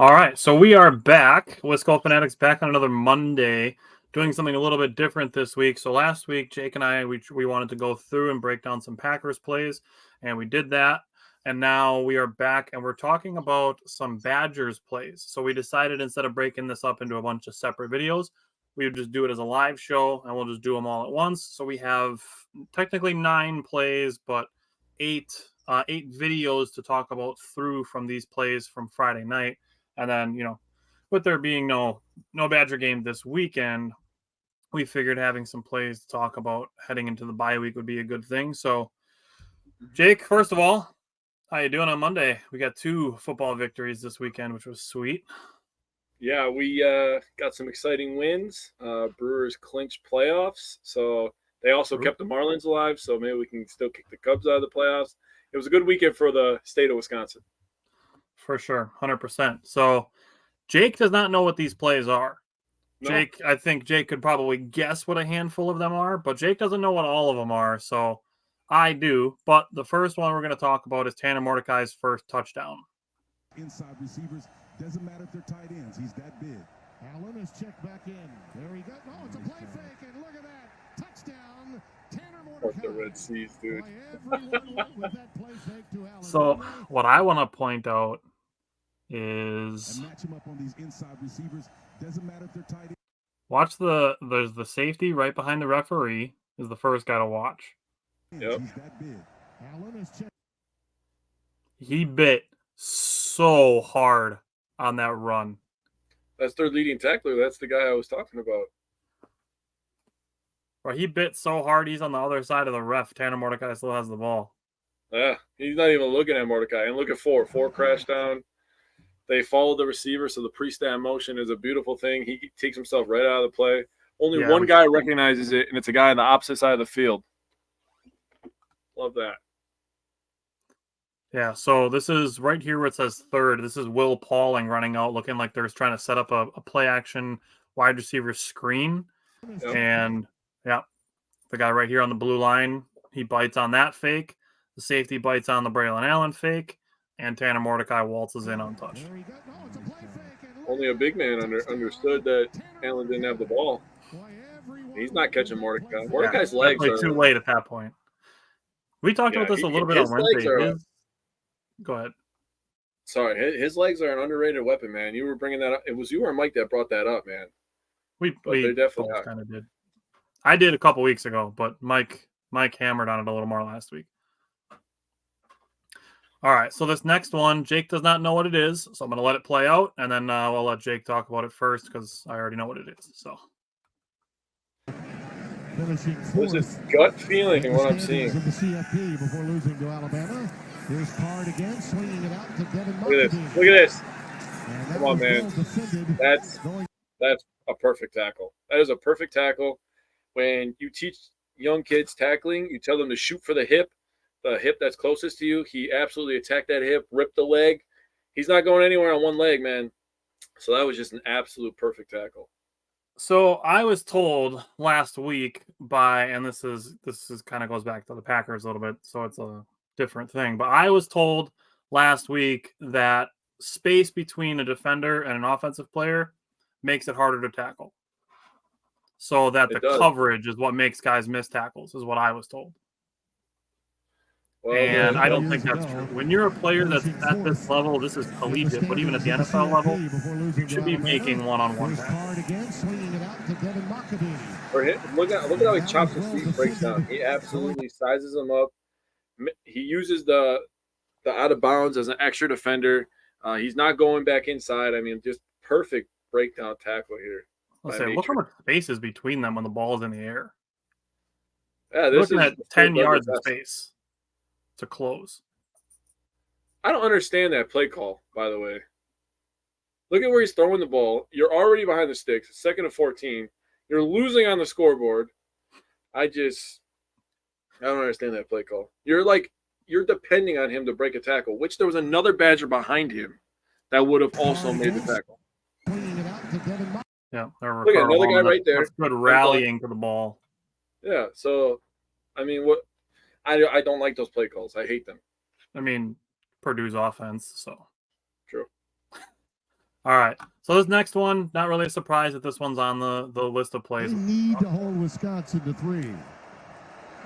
All right, so we are back. Wisco Fanatics back on another Monday, doing something a little bit different this week. So last week, Jake and I we wanted to go through and break down some Packers plays, and we did that. And now we are back, and we're talking about some Badgers plays. So we decided instead of breaking this up into a bunch of separate videos, we would just do it as a live show, and we'll just do them all at once. So we have technically 9 plays, but eight videos to talk about through from these plays from Friday night. And then, with there being no Badger game this weekend, we figured having some plays to talk about heading into the bye week would be a good thing. So, Jake, first of all, how you doing on Monday? We got 2 football victories this weekend, which was sweet. Yeah, we got some exciting wins. Brewers clinched playoffs, so they also kept the Marlins alive. So maybe we can still kick the Cubs out of the playoffs. It was a good weekend for the state of Wisconsin. For sure, 100%. So Jake does not know what these plays are. No. I think Jake could probably guess what a handful of them are, but Jake doesn't know what all of them are. So I do. But the first one we're going to talk about is Tanner Mordecai's first touchdown. Inside receivers, doesn't matter if they're tight ends. He's that big. Allen is checked back in. There he goes. Oh, it's a play fake, and look at that. Touchdown, Tanner Mordecai. Fuck the Red Seas, dude. So what I want to point out is match him up on these inside receivers. Doesn't matter if they're tight ends. Watch there's the safety right behind the referee is the first guy to watch. Yep. He's that big. Allen is checked. He bit so hard on that run. That's their leading tackler. That's the guy I was talking about. Bro, he bit so hard he's on the other side of the ref. Tanner Mordecai still has the ball. Yeah, he's not even looking at Mordecai. And look at four. Four crashed down. They followed the receiver, so the pre-snap motion is a beautiful thing. He takes himself right out of the play. Only one guy recognizes it, and it's a guy on the opposite side of the field. Love that. Yeah, so this is right here where it says third. This is Will Pauling running out, looking like they're trying to set up a play-action wide receiver screen. Yep. And, yeah, the guy right here on the blue line, he bites on that fake. The safety bites on the Braylon Allen fake. And Tanner Mordecai waltzes in untouched. Only a big man understood that Allen didn't have the ball. He's not catching Mordecai. Mordecai's legs are too late at that point. We talked about this a little bit on Wednesday. Go ahead. Sorry, his legs are an underrated weapon, man. You were bringing that up. It was you or Mike that brought that up, man. We definitely kind of did. I did a couple weeks ago, but Mike hammered on it a little more last week. All right, so this next one, Jake does not know what it is, so I'm going to let it play out, and then we'll let Jake talk about it first because I already know what it is. So, there's this gut feeling in what I'm seeing. The CFP before losing to Alabama. Here's Card again, swinging it out to Devin Look at this! Look at this! Come on, man. That's a perfect tackle. That is a perfect tackle. When you teach young kids tackling, you tell them to shoot for the hip that's closest to you. He absolutely attacked that hip, ripped the leg. He's not going anywhere on one leg, man. So that was just an absolute perfect tackle. So I was told last week and this is kind of goes back to the Packers a little bit, so it's a different thing. But I was told last week that space between a defender and an offensive player makes it harder to tackle. So that the coverage is what makes guys miss tackles, is what I was told. Well, and I don't think that's true. When you're a player that's at this level, this is collegiate, but even at the NFL level, you should be making one-on-one tackles. Look at how he chops his feet, breaks down. He absolutely sizes them up. He uses the out of bounds as an extra defender. He's not going back inside. I mean, just perfect breakdown tackle here. Look how much space is between them when the ball is in the air. Yeah, this looking at 10 yards of space to close. I don't understand that play call, by the way. Look at where he's throwing the ball. You're already behind the sticks. 2nd and 14. You're losing on the scoreboard. I don't understand that play call. You're depending on him to break a tackle, which there was another Badger behind him that would have also made the tackle. Yeah, look at another guy right there. That's good rallying to the ball. Yeah, so I mean, I don't like those play calls. I hate them. I mean, Purdue's offense, so true. All right. So this next one, not really a surprise that this one's on the list of They plays. need to hold Wisconsin to 3.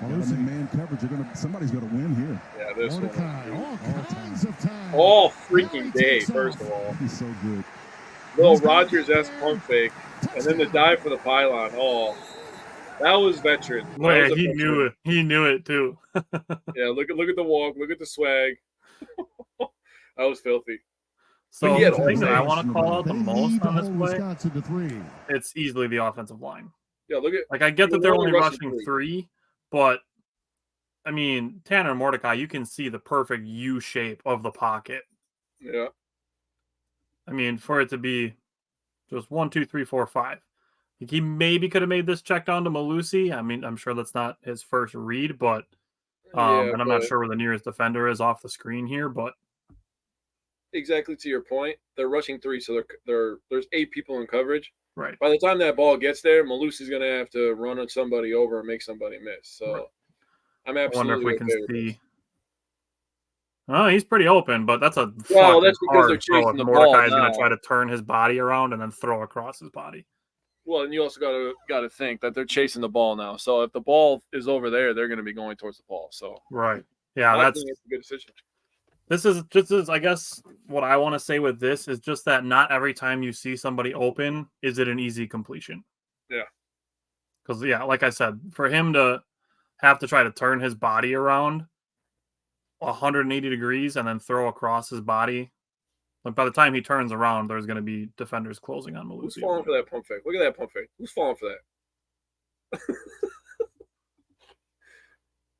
Man coverage. Somebody's going to win here. Yeah, this one. Mordecai, all kinds of time. All Now freaking he day, takes first off. of all. He's so good. Little Rogers-esque pump fake, and then the Touchdown. dive for the pylon. Oh, that was veteran. That Wait, was a he veteran. knew it. He knew it too. Yeah, look at the walk. Look at the swag. That was filthy. So But he had the thing that I all want to call out the They most need to on this hold play, Wisconsin to 3. it's easily the offensive line. Yeah, look at. Like I get that They're they're only only rushing rushing 3, but I mean Tanner Mordecai, you can see the perfect U shape of the pocket. Yeah. I mean, for it to be just 1, 2, 3, 4, 5. He maybe could have made this check down to Malusi. I mean, I'm sure that's not his first read, but and I'm not sure where the nearest defender is off the screen here, but Exactly to your point, they're rushing 3, so there's 8 people in coverage. right. By the time that ball gets there, Malusi's going to have to run somebody over and make somebody miss. So Right. I'm I wonder absolutely if we can okay with see. this. Oh, he's pretty open, but that's a Well, fucking that's because hard they're throw chasing if the ball Mordecai is going now. to try to turn his body around and then throw across his body. Well, and you also got to think that they're chasing the ball now. So if the ball is over there, they're going to be going towards the ball. So Right. Yeah, I think it's a good decision. this is just as I guess what I want to say with this is just that not every time you see somebody open is it an easy completion. Yeah. Because like I said, for him to have to try to turn his body around 180 degrees and then throw across his body, like by the time he turns around, there's going to be defenders closing on Who's Malusi. falling for that pump fake? Look at that pump fake. Who's falling for that?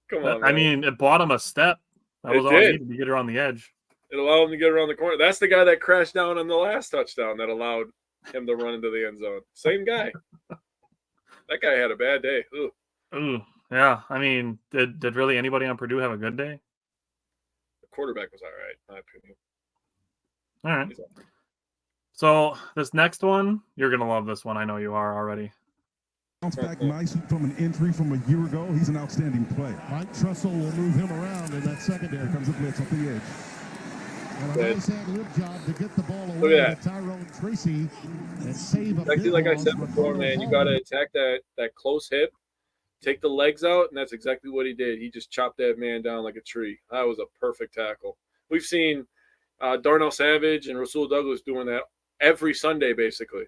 Come on, man. I mean, it bought him a step. That was all he needed to get around the edge. It allowed him to get around the corner. That's the guy that crashed down on the last touchdown that allowed him to run into the end zone. Same guy. That guy had a bad day. Ooh. Ooh, yeah. I mean, did really anybody on Purdue have a good day? The quarterback was all right, in my opinion. All right. So this next one, you're gonna love this one. I know you are already. Bounce back nicely from an injury from a year ago. He's an outstanding player. Mike Trussell will move him around in that secondary. Here comes a blitz off the edge. And a nice ad-lib job to get the ball Look away at to Tyrone Tracy and save a Exactly bit like I loss, said but before, go man. You home. got to attack that close hip, take the legs out, and that's exactly what he did. He just chopped that man down like a tree. That was a perfect tackle. We've seen Darnell Savage and Rasul Douglas doing that every Sunday, basically.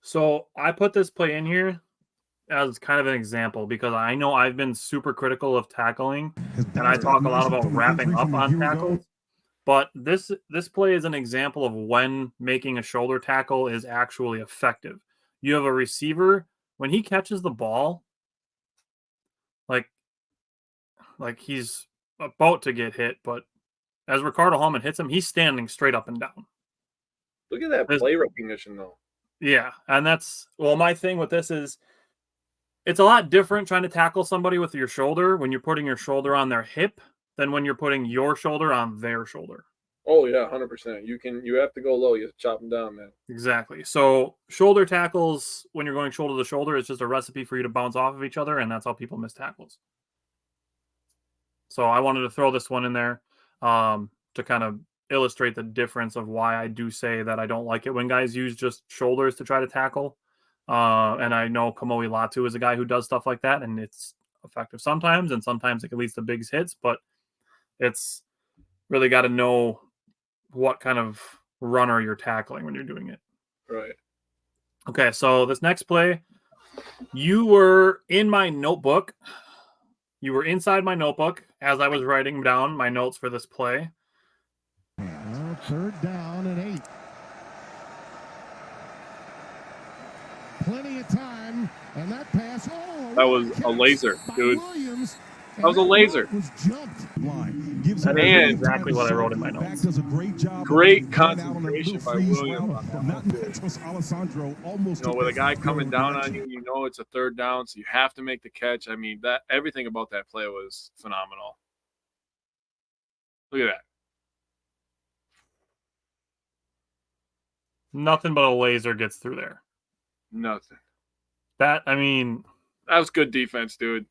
So I put this play in here as kind of an example because I know I've been super critical of tackling, and I talk a lot about wrapping up on tackles. But this play is an example of when making a shoulder tackle is actually effective. You have a receiver, when he catches the ball, like he's about to get hit, but as Ricardo Hallman hits him, he's standing straight up and down. Look at that play recognition, though. Yeah, and my thing with this is it's a lot different trying to tackle somebody with your shoulder when you're putting your shoulder on their hip than when you're putting your shoulder on their shoulder. Oh yeah, 100%. You have to go low. You have to chop them down, man. Exactly. So shoulder tackles, when you're going shoulder to shoulder, it's just a recipe for you to bounce off of each other, and that's how people miss tackles. So I wanted to throw this one in there to kind of illustrate the difference of why I do say that I don't like it when guys use just shoulders to try to tackle. And I know Kamoi Latu is a guy who does stuff like that, and it's effective sometimes, and sometimes it leads to big hits, but it's really got to know what kind of runner you're tackling when you're doing it. Right. Okay, so this next play, you were in my notebook. You were inside my notebook as I was writing down my notes for this play. Third down and 8. Plenty of time, and that pass. Oh, that was a laser, dude. Williams, that was a laser. Was jumped. That is exactly what I wrote in my notes. Does a great job. Great concentration by Williams. With a guy coming down on you, you know it's a third down, so you have to make the catch. I mean, that everything about that play was phenomenal. Look at that. Nothing but a laser gets through there. Nothing. That was good defense, dude.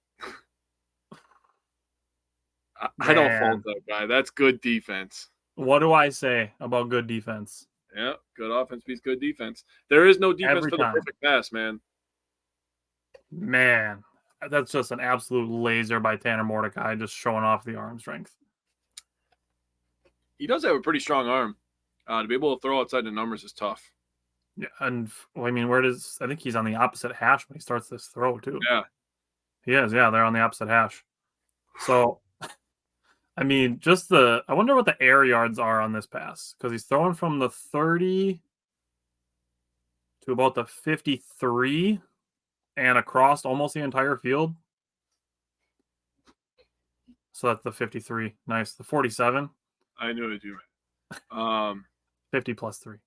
I don't fault that guy. That's good defense. What do I say about good defense? Yeah, good offense beats good defense. There is no defense Every for time. the perfect pass, man. Man, that's just an absolute laser by Tanner Mordecai, just showing off the arm strength. He does have a pretty strong arm. To be able to throw outside the numbers is tough. Yeah, and I mean, I think he's on the opposite hash when he starts this throw too. Yeah. He is. Yeah, they're on the opposite hash. So, I mean, I wonder what the air yards are on this pass because he's throwing from the 30 to about the 53 and across almost the entire field. So that's the 53. Nice. The 47. I knew it, you. 50 plus 3.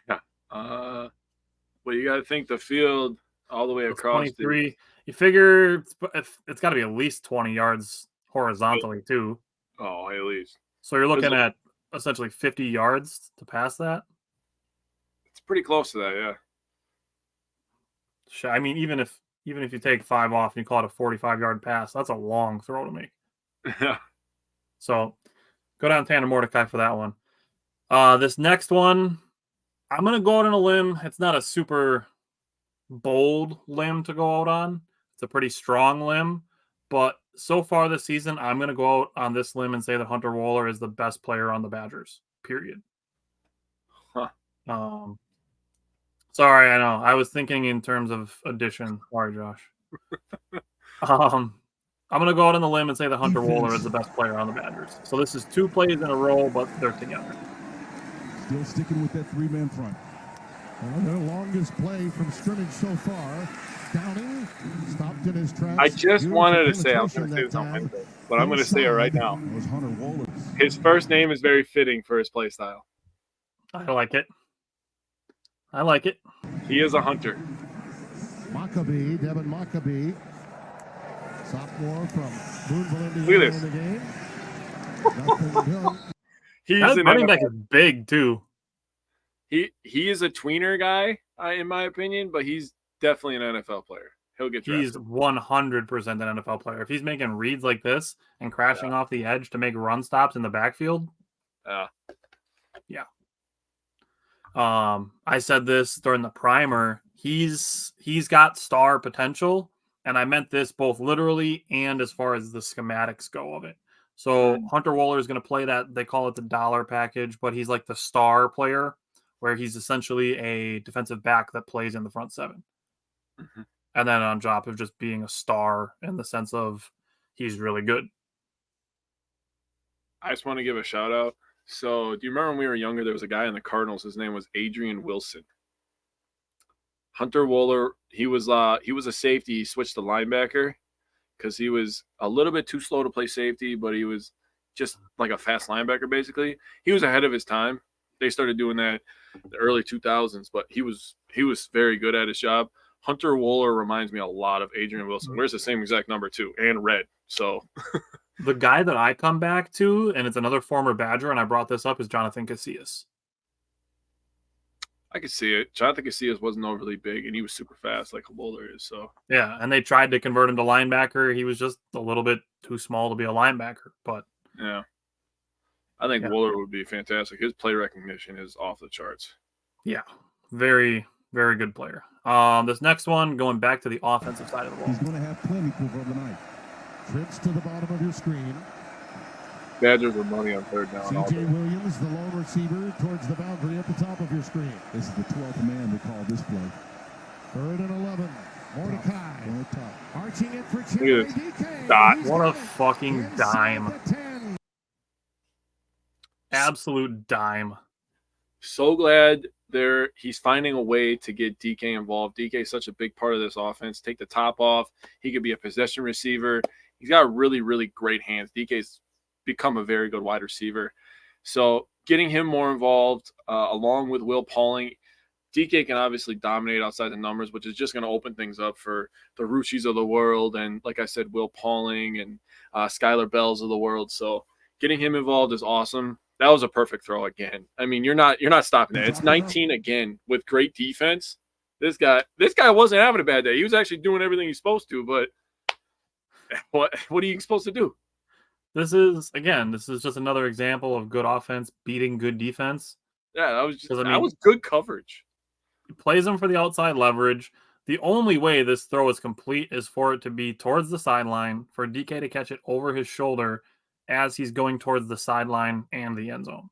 Yeah. Well, you got to think the field all the way That's across. 23. You figure it's got to be at least 20 yards horizontally too. Oh, at least. So you're looking at essentially 50 yards to pass that. It's pretty close to that, yeah. I mean, even if you take 5 off and you call it a 45-yard pass, that's a long throw to make. Yeah. So go down Tanner Mordecai for that one. This next one, I'm going to go out on a limb. It's not a super bold limb to go out on. It's a pretty strong limb. But so far this season, I'm going to go out on this limb and say that Hunter Wohler is the best player on the Badgers, period. Huh. Sorry, I know. I was thinking in terms of addition. Sorry, Josh. I'm going to go out on the limb and say that Hunter Wohler is the best player on the Badgers. So this is 2 plays in a row, but they're together. Still sticking with that 3-man front. Well, their longest play from scrimmage so far. Downing stopped in his tracks. I just wanted to say, I was going to say this on Wednesday, but I'm going to say it right now. Was Hunter Wohler's. His first name is very fitting for his play style. I like it. I like it. He is a hunter. Maccabee, Devin Maccabee. Sophomore from Boonville, Indiana. Look at this. In the game. Nothing done. He's That an running NFL. back is big too. He is a tweener guy, in my opinion, but he's definitely an NFL player. He'll get drafted. He's 100% an NFL player. If he's making reads like this and crashing off the edge to make run stops in the backfield, yeah. I said this during the primer. He's got star potential, and I meant this both literally and as far as the schematics go of it. So Hunter Wohler is going to play that, they call it the dollar package, but he's like the star player, where he's essentially a defensive back that plays in the front 7. Mm-hmm. And then on top of just being a star in the sense of he's really good. I just want to give a shout out. So, do you remember when we were younger, there was a guy in the Cardinals. His name was Adrian Wilson. Hunter Wohler, he was a safety. He switched to linebacker because he was a little bit too slow to play safety, but he was just like a fast linebacker, basically. He was ahead of his time. They started doing that in the early 2000s, but he was very good at his job. Hunter Wohler reminds me a lot of Adrian Wilson. Wears the same exact number, too, and red. So the guy that I come back to, and it's another former Badger, and I brought this up, is Jonathan Casillas. I could see it. Jonathan Casillas wasn't overly big, and he was super fast like Wohler is. So yeah, and they tried to convert him to linebacker. He was just a little bit too small to be a linebacker, but yeah. I think Wohler would be fantastic. His play recognition is off the charts. Yeah, very, very good player. This next one, going back to the offensive side of the ball. He's going to have plenty for the night. Trips to the bottom of your screen. Badgers are money on third down. C.J. Williams, the lone receiver, towards the boundary at the top of your screen. This is the 12th man to call this play. 3rd and 11. Mordecai. Arching it for Look Chinwe at this DK. dot. What a fucking dime. Inside the 10. Absolute dime. So glad he's finding a way to get DK involved. DK is such a big part of this offense. Take the top off. He could be a possession receiver. He's got really, really great hands. DK's become a very good wide receiver. So getting him more involved, along with Will Pauling, DK can obviously dominate outside the numbers, which is just going to open things up for the Ruchis of the world. And like I said, Will Pauling and Skylar Bells of the world. So getting him involved is awesome. That was a perfect throw again. I mean, you're not stopping that. It's 19 again with great defense. This guy wasn't having a bad day. He was actually doing everything he's supposed to, but what are you supposed to do? This is just another example of good offense beating good defense. Yeah, that was I that mean, was good coverage. he plays him for the outside leverage. The only way this throw is complete is for it to be towards the sideline, for DK to catch it over his shoulder as he's going towards the sideline and the end zone.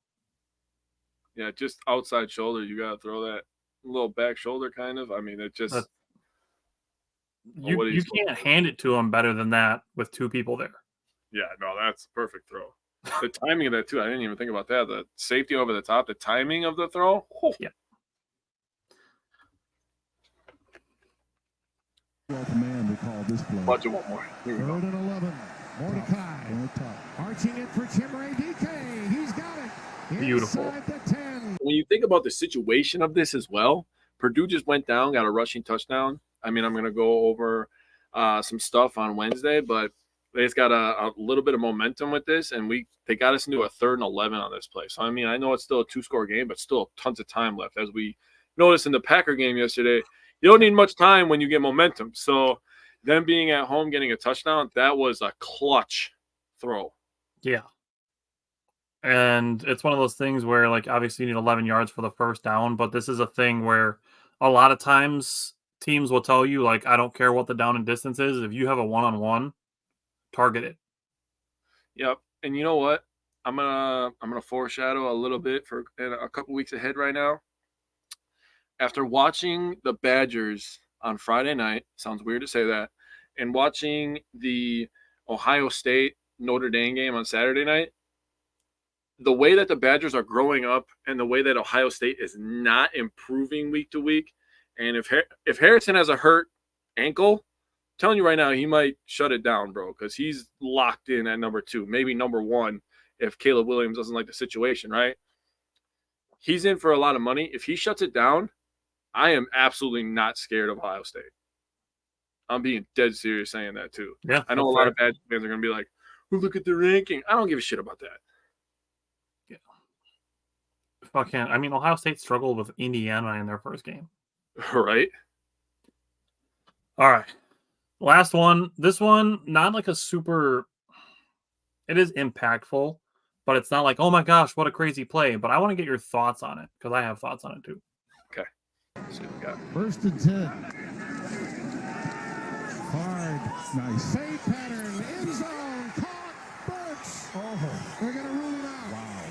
Yeah, just outside shoulder. You got to throw that little back shoulder kind of. I mean, it just You can't hand it to him better than that with two people there. Yeah, no, that's a perfect throw. The timing of that too, I didn't even think about that. The safety over the top, the timing of the throw. Oh. Yeah. Man, they call this play. Watch it one more. Here we go. 3rd and 11. Mordecai. Arching it for Chimere DK. He's got it. Beautiful. Inside the 10. When you think about the situation of this as well, Purdue just went down, got a rushing touchdown. I mean, I'm going to go over some stuff on Wednesday, but they just got a little bit of momentum with this, and they got us into a 3rd and 11 on this play. So, I mean, I know it's still a 2-score game, but still tons of time left. As we noticed in the Packer game yesterday, you don't need much time when you get momentum. So, them being at home, getting a touchdown, that was a clutch throw. Yeah. And it's one of those things where, like, obviously you need 11 yards for the first down, but this is a thing where a lot of times teams will tell you, like, I don't care what the down and distance is. If you have a one-on-one, target it. Yep. And you know what? I'm gonna foreshadow a little bit for a couple weeks ahead right now. After watching the Badgers on Friday night, sounds weird to say that, and watching the Ohio State Notre Dame game on Saturday night, the way that the Badgers are growing up and the way that Ohio State is not improving week to week, and if Harrison has a hurt ankle, I'm telling you right now, he might shut it down, bro, because he's locked in at number 2, maybe number 1 if Caleb Williams doesn't like the situation, right? He's in for a lot of money. If he shuts it down, I am absolutely not scared of Ohio State. I'm being dead serious saying that too. Yeah, I know a lot of Badger fans are going to be like, well, look at the ranking. I don't give a shit about that. Yeah. I mean, Ohio State struggled with Indiana in their first game. Right? All right. Last one. This one, not like a super... It is impactful, but it's not like, oh my gosh, what a crazy play. But I want to get your thoughts on it, because I have thoughts on it too. Okay. Let's see what we got. 1st and 10. Hard. Nice. Fade pattern. End zone. Caught. Burks. Oh. They're going to rule it out. Wow.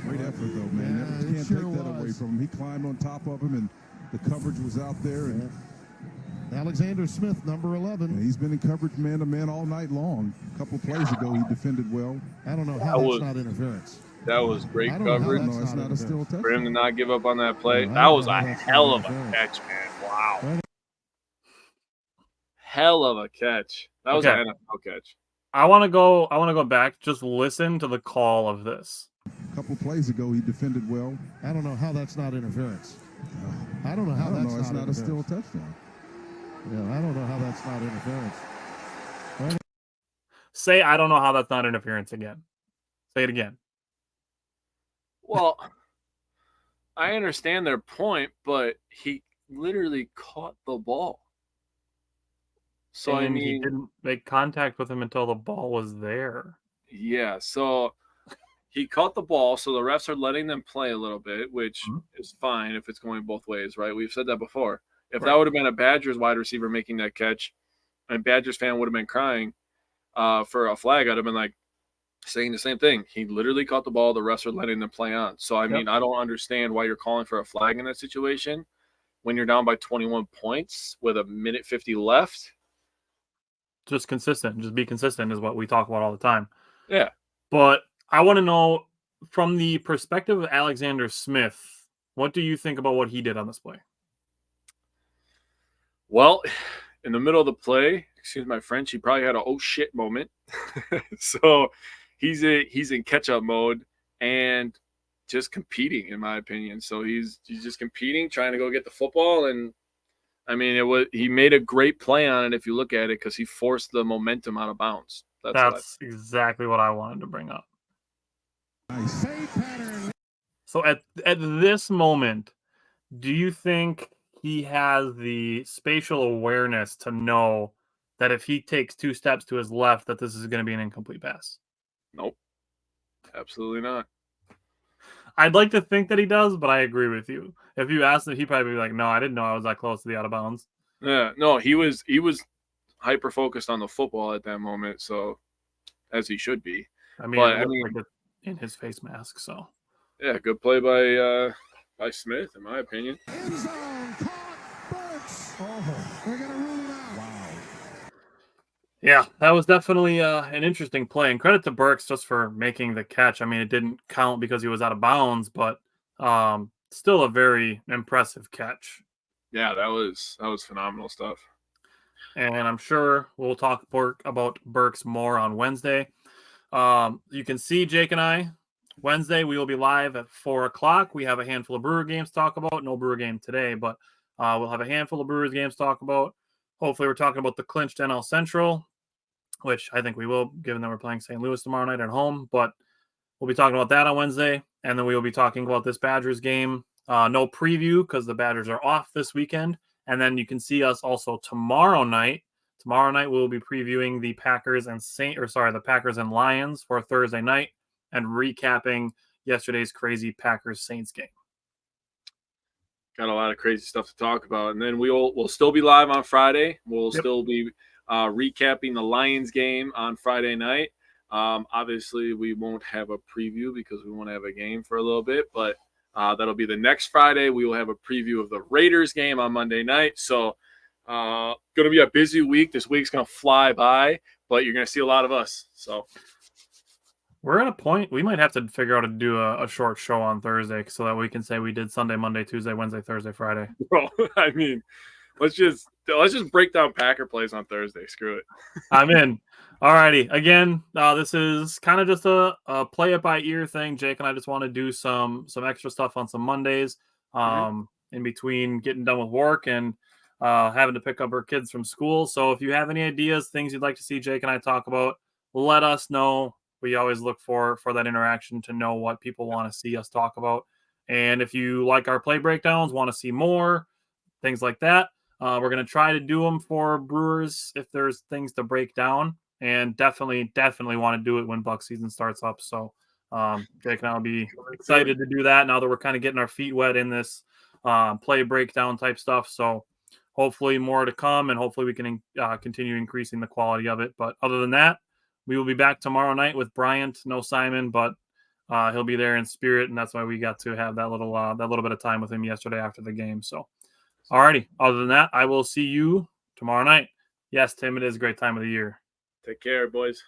Great effort, though, man. Yeah, Can't sure take that away from him. He climbed on top of him, and the coverage was out there. And Alexander Smith, number 11. he's been in coverage man-to-man all night long. A couple plays ago, he defended well. I don't know how that's not interference. That was great I don't know how coverage. that's No, it's not a still touchdown. For him to not give up on that play, No, I that don't was know a how that's hell not of a interference. catch, man. Wow. Right. Hell of a catch. That was Okay. an NFL catch. I want to go back. Just listen to the call of this. A couple plays ago, he defended well. I don't know how that's not interference. I don't know how that's it's not not a still interference. touchdown. Yeah, I don't know how that's not interference. Say, I don't know how that's not interference again. Say it again. Well, I understand their point, but he literally caught the ball. So, and I mean, he didn't make contact with him until the ball was there. yeah, so he caught the ball, so the refs are letting them play a little bit, which is fine if it's going both ways, right? We've said that before. If that would have been a Badgers wide receiver making that catch, and Badgers fan would have been crying for a flag, I'd have been like saying the same thing. He literally caught the ball. The refs are letting them play on. So, I mean, I don't understand why you're calling for a flag in that situation when you're down by 21 points with a minute 50 left. Just consistent. Just be consistent is what we talk about all the time. Yeah. But I want to know, from the perspective of Alexander Smith, what do you think about what he did on this play? Well, in the middle of the play, excuse my French, he probably had a oh shit moment. So he's in catch-up mode and just competing, in my opinion. So he's just competing, trying to go get the football. And I mean, he made a great play on it if you look at it, because he forced the momentum out of bounds. That's exactly what I wanted to bring up. Nice. So at this moment, do you think he has the spatial awareness to know that if he takes 2 steps to his left, that this is going to be an incomplete pass? Nope. Absolutely not. I'd like to think that he does, but I agree with you. If you asked him, he'd probably be like, "No, I didn't know I was that close to the out of bounds." Yeah, no, he was hyper focused on the football at that moment, so as he should be. I mean, But it I looked mean, like it in his face mask. So yeah, good play by Smith, in my opinion. End zone, caught, Burks. Oh, they're going to rule him out. Wow. yeah, that was definitely an interesting play. And credit to Burks just for making the catch. I mean, it didn't count because he was out of bounds, but still a very impressive catch. Yeah, that was phenomenal stuff. And I'm sure we'll talk about Burks more on Wednesday. You can see Jake and I Wednesday. We will be live at 4:00. We have a handful of Brewer games to talk about. No Brewer game today, but we'll have a handful of Brewers games to talk about. Hopefully, we're talking about the clinched NL Central, which I think we will, given that we're playing St. Louis tomorrow night at home. But we'll be talking about that on Wednesday, and then we will be talking about this Badgers game. No preview because the Badgers are off this weekend. And then you can see us also tomorrow night. Tomorrow night we'll be previewing the Packers and Lions for Thursday night and recapping yesterday's crazy Packers Saints game. Got a lot of crazy stuff to talk about, and then we'll still be live on Friday. We'll still be recapping the Lions game on Friday night. Obviously, we won't have a preview because we won't have a game for a little bit, but that'll be the next Friday. We will have a preview of the Raiders game on Monday night. So, going to be a busy week. This week's going to fly by, but you're going to see a lot of us. So, we're at a point we might have to figure out how to do a short show on Thursday so that we can say we did Sunday, Monday, Tuesday, Wednesday, Thursday, Friday. bro, I mean, let's just break down Packer plays on Thursday. Screw it. I'm in. Alrighty. Again, this is kind of just a play it by ear thing. Jake and I just want to do some extra stuff on some Mondays, in between getting done with work and having to pick up our kids from school. So if you have any ideas, things you'd like to see Jake and I talk about, let us know. We always look for that interaction to know what people want to see us talk about. And if you like our play breakdowns, want to see more, things like that, we're going to try to do them for Brewers if there's things to break down, and definitely want to do it when Buck season starts up. So Jake and I will be excited to do that now that we're kind of getting our feet wet in this play breakdown type stuff. So hopefully more to come, and hopefully we can continue increasing the quality of it. But other than that, we will be back tomorrow night with Bryant. No Simon, but he'll be there in spirit, and that's why we got to have that little bit of time with him yesterday after the game. So, alrighty. Other than that, I will see you tomorrow night. Yes, Tim, it is a great time of the year. Take care, boys.